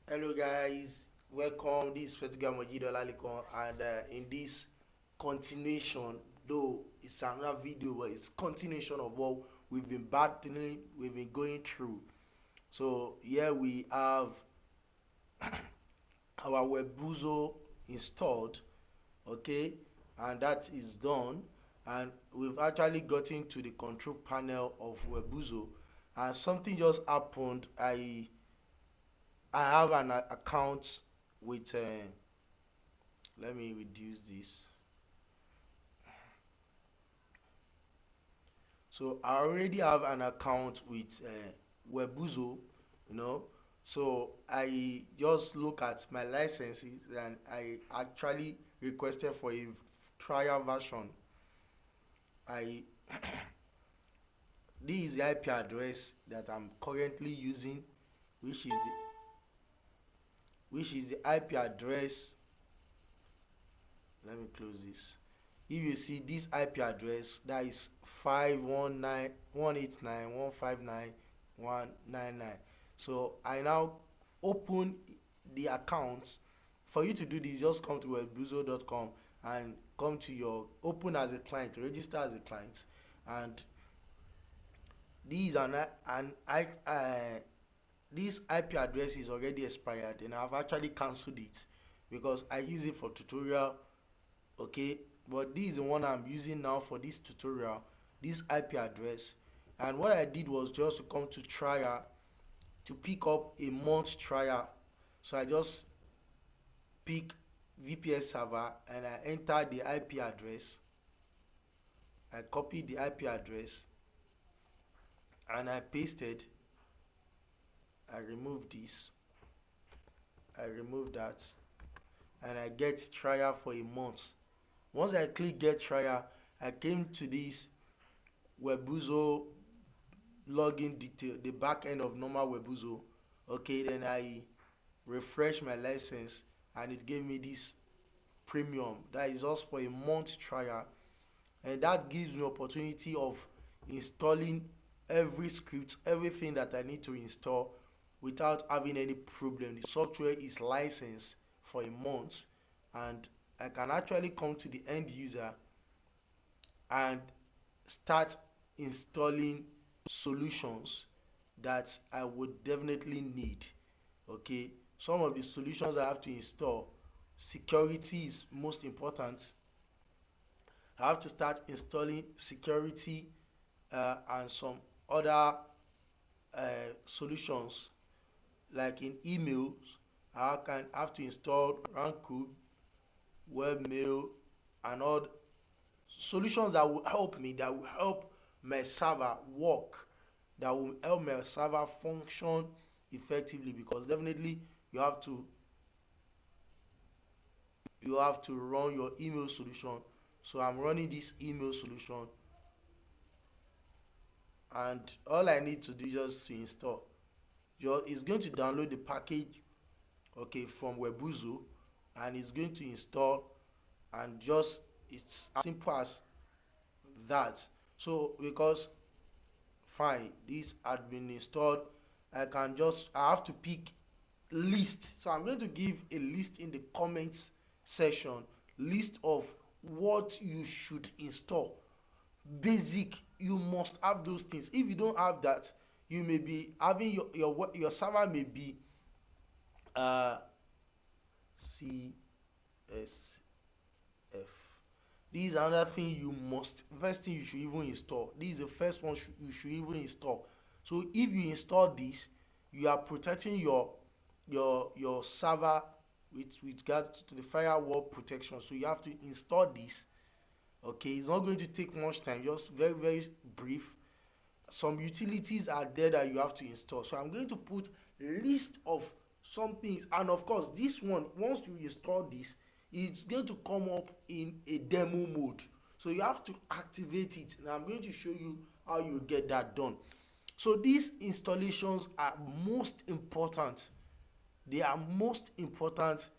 Hello guys, welcome. This is Fetuga Mojido Lalikon, and in this continuation, though it's another video, but it's continuation of what we've been battling, we've been going through. So here we have our Webuzo installed, okay, and that is done, and we've actually gotten to the control panel of Webuzo, and something just happened. I have an account with let me reduce this. So I already have an account with Webuzo, so I just look at my licenses and I actually requested for a trial version. I This is the IP address that I'm currently using, which is the IP address. Let me close this. If you see this IP address, that is 519.189.159.199. So I now open the account. For you to do this, just come to webuzo.com and come to your open as a client, register as a client, and these are this IP address is already expired, and I've actually cancelled it because I use it for tutorial, okay, but this is the one I'm using now for this tutorial, this IP address. And what I did was just to come to trial to pick up a month trial. So I just pick VPS server and I enter the IP address, I copy the IP address and I pasted. I remove this, I remove that, and I get trial for a month. Once I click get trial, I came to this Webuzo login detail, the back end of normal Webuzo. Okay, then I refresh my license and it gave me this premium that is just for a month trial, and that gives me opportunity of installing every script, everything that I need to install without having any problem. The software is licensed for a month, and I can actually come to the end user and start installing solutions that I would definitely need. Okay, some of the solutions I have to install, security is most important. I have to start installing security and some other solutions, like in emails. I can have to install Rancube, webmail, and all solutions that will help me, that will help my server work, that will help my server function effectively, because definitely you have to run your email solution. So I'm running this email solution, and all I need to do just to install is going to download the package, okay, from Webuzo, and it's going to install, and just it's as simple as that. So because fine, this had been installed, I have to pick list. So I'm going to give a list in the comments section, list of what you should install. Basic, you must have those things. If you don't have that, you may be having your server may be CSF. This is another thing you must, first thing you should even install. This is the first one you should even install. So if you install this, you are protecting your server with regards to the firewall protection. So you have to install this. Okay, it's not going to take much time, just very, very brief. Some utilities are there that you have to install. So I'm going to put list of some things, and of course this one, once you install this, it's going to come up in a demo mode, so you have to activate it, and I'm going to show you how you get that done. So these installations are most important. They are most important.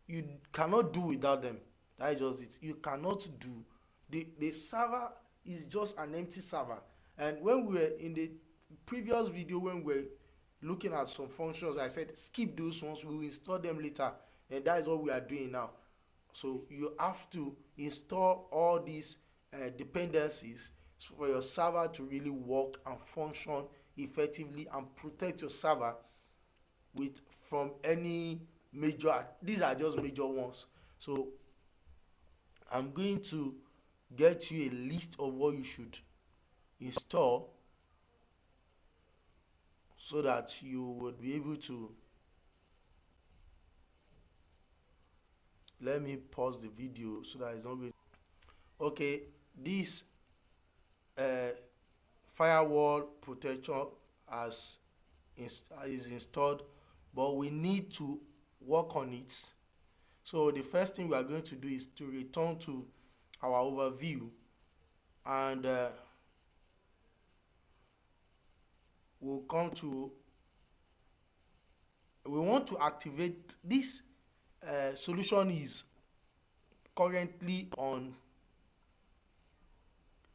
You cannot do without them. That is just it. You cannot do. The server is just an empty server. And when we were in the previous video, when we were looking at some functions. I said skip those ones, we will install them later, and that is what we are doing now. So you have to install all these dependencies for your server to really work and function effectively and protect your server with from any major. These are just major ones. So I'm going to get you a list of what you should install so that you would be able to. Let me pause the video so that it's not going. Okay, this uh, firewall protection is installed, but we need to work on it. So the first thing we are going to do is to return to our overview, and we'll come to, we want to activate this solution. Is currently on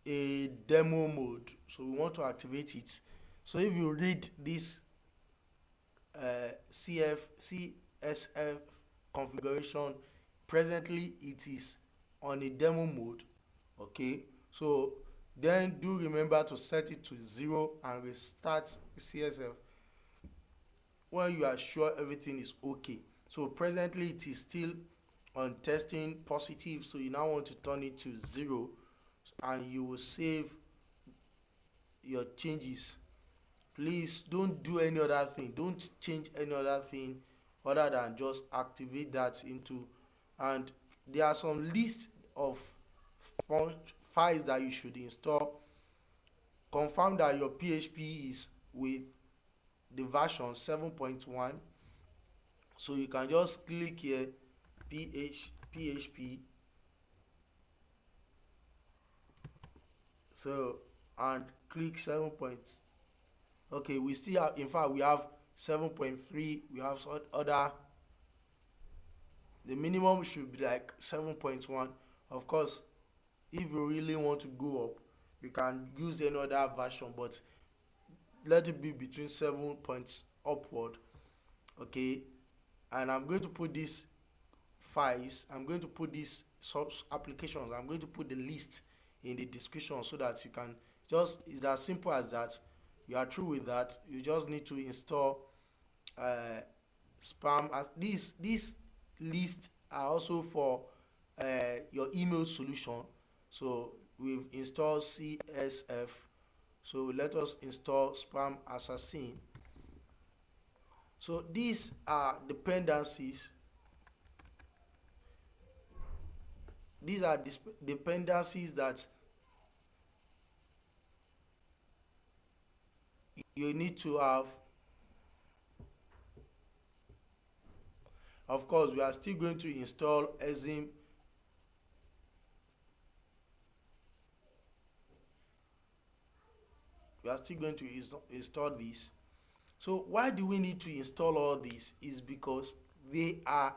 a demo mode, so we want to activate it. So if you read this CSF configuration, presently it is on a demo mode. Okay, so then do remember to set it to 0 and restart CSF when you are sure everything is okay. So presently it is still on testing positive, so you now want to turn it to 0, and you will save your changes. Please don't do any other thing, don't change any other thing other than just activate that into. And there are some list of files that you should install. Confirm that your PHP is with the version 7.1. so you can just click here PHP, so, and click 7. Okay, we still have, in fact we have 7.3, we have other. The minimum should be like 7.1. Of course, if you really want to go up, you can use any other version, but let it be between 7 points upward. Okay, and I'm going to put these files, I'm going to put these source applications, I'm going to put the list in the description so that you can just, it's as simple as that. You are through with that, you just need to install spam. These lists are also for your email solution. So we've installed CSF, so let us install SpamAssasin. So these are dependencies. These are dependencies that you need to have. Of course, we are still going to install Exim. We are still going to install this. So why do we need to install all this? Is because they are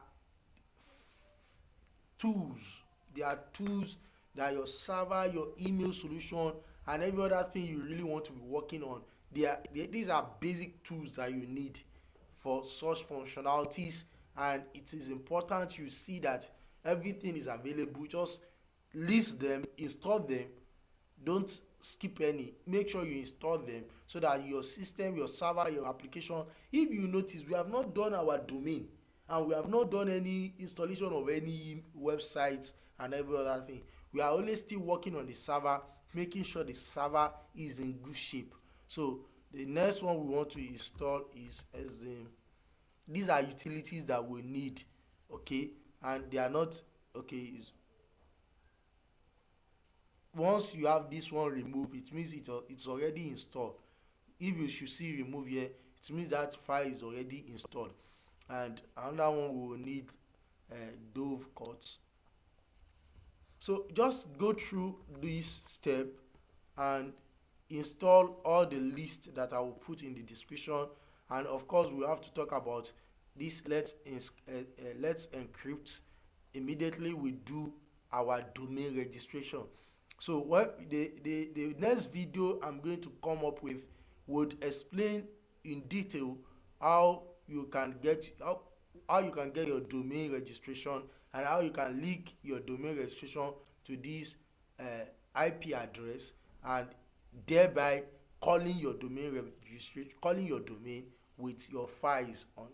tools. They are tools that your server, your email solution, and every other thing you really want to be working on, these are basic tools that you need for such functionalities. And it is important you see that everything is available. Just list them, install them, don't skip any. Make sure you install them so that your system, your server, your application, if you notice, we have not done our domain and we have not done any installation of any websites and every other thing. We are only still working on the server, making sure the server is in good shape. So the next one we want to install is Exim. These are utilities that we need, okay, and they are not okay. Once you have this one remove, it means it's already installed. If you should see remove here, it means that file is already installed. And another one we will need DoveCot. So just go through this step and install all the list that I will put in the description. And of course we have to talk about this. Let's encrypt. Immediately we do our domain registration. So what the next video I'm going to come up with would explain in detail how you can get your domain registration and how you can link your domain registration to this IP address, and thereby calling your domain with your files on,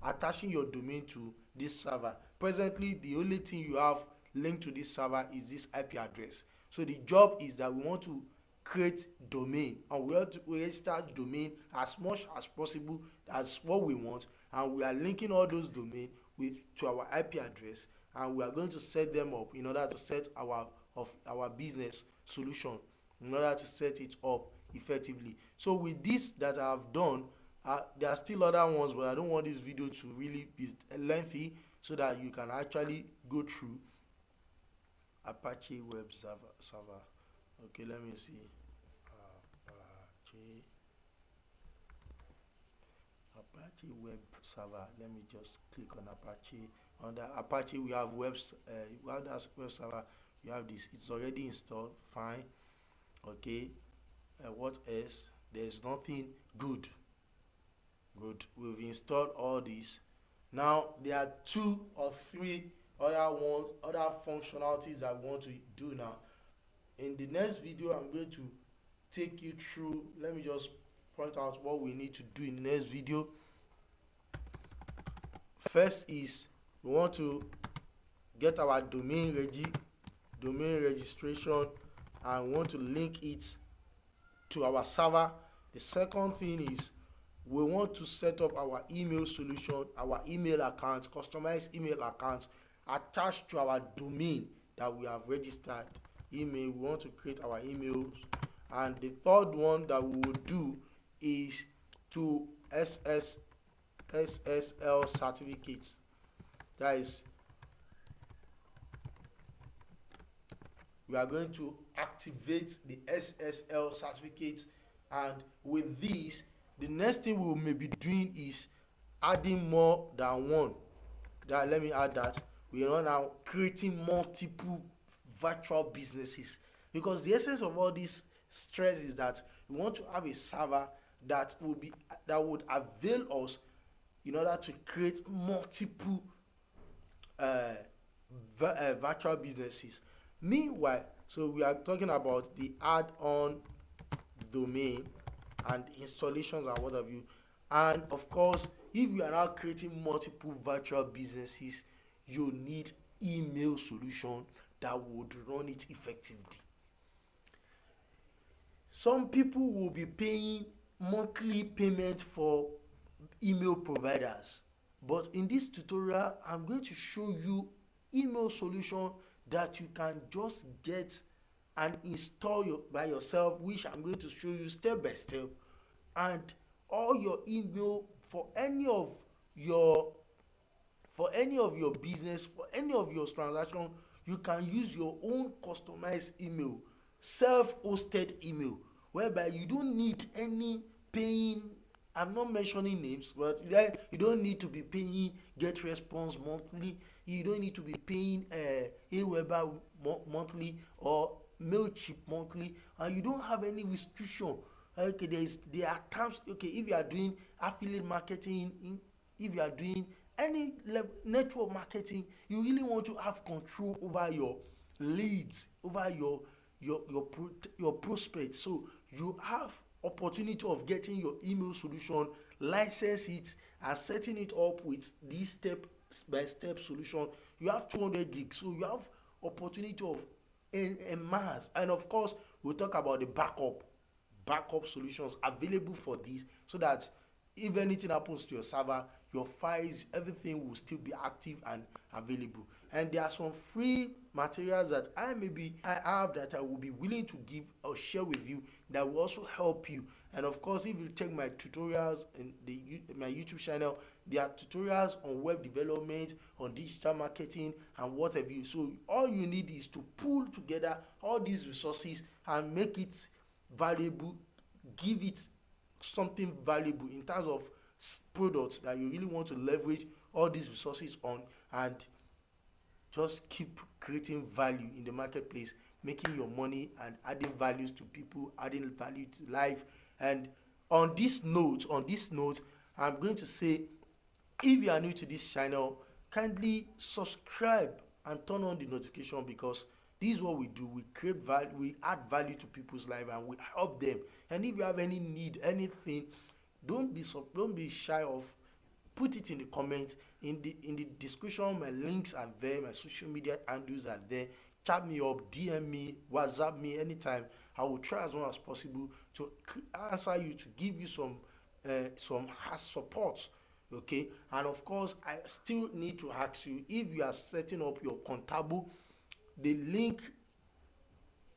attaching your domain to this server. Presently, the only thing you have linked to this server is this IP address. So the job is that we want to create domain, and we want to register domain as much as possible as what we want, and we are linking all those domain to our IP address, and we are going to set them up in order to set our business solution, in order to set it up effectively. So with this that I have done, there are still other ones, but I don't want this video to really be lengthy, so that you can actually go through Apache Webserver. Okay, let me see. Apache Webserver. Let me just click on Apache. Under Apache, we have Webserver. You have this. It's already installed. Fine. Okay. What else? There's nothing. Good. We've installed all these. Now there are 2 or 3 other functionalities that we want to do now. In the next video, I'm going to take you through. Let me just point out what we need to do in the next video. First is we want to get our domain registration, and we want to link it to our server. The second thing is we want to set up our email solution, our email account, customized email account attached to our domain that we have registered. Email, we want to create our emails. And the third one that we will do is to SSL certificates. That is, we are going to activate the SSL certificates, and with this, the next thing we may be doing is adding more than one. Let me add that we are now creating multiple virtual businesses, because the essence of all this stress is that we want to have a server that would avail us in order to create multiple virtual businesses. Meanwhile, so we are talking about the add-on domain and installations and what have you. And of course, if you are now creating multiple virtual businesses, you need email solution that would run it effectively. Some people will be paying monthly payment for email providers, but in this tutorial I'm going to show you email solution that you can just get and install by yourself, which I'm going to show you step by step. And all your email for any of your business, for any of your transaction, you can use your own customized email, self-hosted email, whereby you don't need any paying. I'm not mentioning names, but you don't need to be paying get response monthly. You don't need to be paying Aweber monthly or Mailchimp monthly, and you don't have any restriction. Okay, there are terms. Okay, if you are doing affiliate marketing, if you are doing any network marketing, you really want to have control over your leads, over your prospects. So you have opportunity of getting your email solution, license it, and setting it up with this step-by-step solution. You have 200 gigs, so you have opportunity of mass. And of course, we'll talk about the backup solutions available for this, so that if anything happens to your server, your files, everything will still be active and available. And there are some free materials that I have that I will be willing to give or share with you that will also help you. And of course, if you check my tutorials in my YouTube channel, there are tutorials on web development, on digital marketing, and what have you. So all you need is to pull together all these resources and make it valuable, give it something valuable in terms of products that you really want to leverage all these resources on, and just keep creating value in the marketplace, making your money and adding values to people, adding value to life. And on this note, I'm going to say, if you are new to this channel, kindly subscribe and turn on the notification, because this is what we do. We create value, we add value to people's life, and we help them. And if you have any need, anything, don't be shy of put it in the comments, in the description. My links are there, my social media handles are there. Chat me up, DM me, WhatsApp me anytime. I will try as much as possible to answer you, to give you some hard support. Okay, and of course I still need to ask you, if you are setting up your Contabo, the link,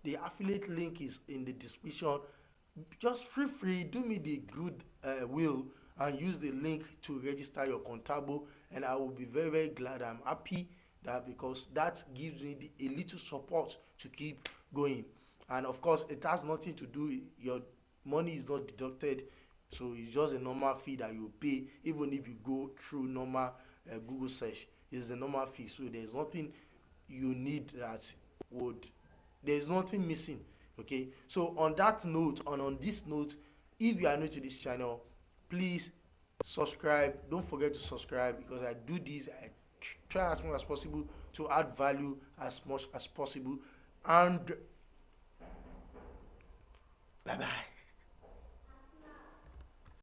the affiliate link is in the description. Just feel free, do me the good will, and use the link to register your Contabo, and I will be very, very glad. I'm happy that, because that gives me a little support to keep going. And of course it has nothing to do, your money is not deducted, so it's just a normal fee that you pay. Even if you go through normal Google search, it's a normal fee, so there's nothing you need that would, there's nothing missing. Okay, so on that note, on this note, if you are new to this channel, please subscribe. Don't forget to subscribe, because I do this, I try as much as possible to add value as much as possible. And bye bye.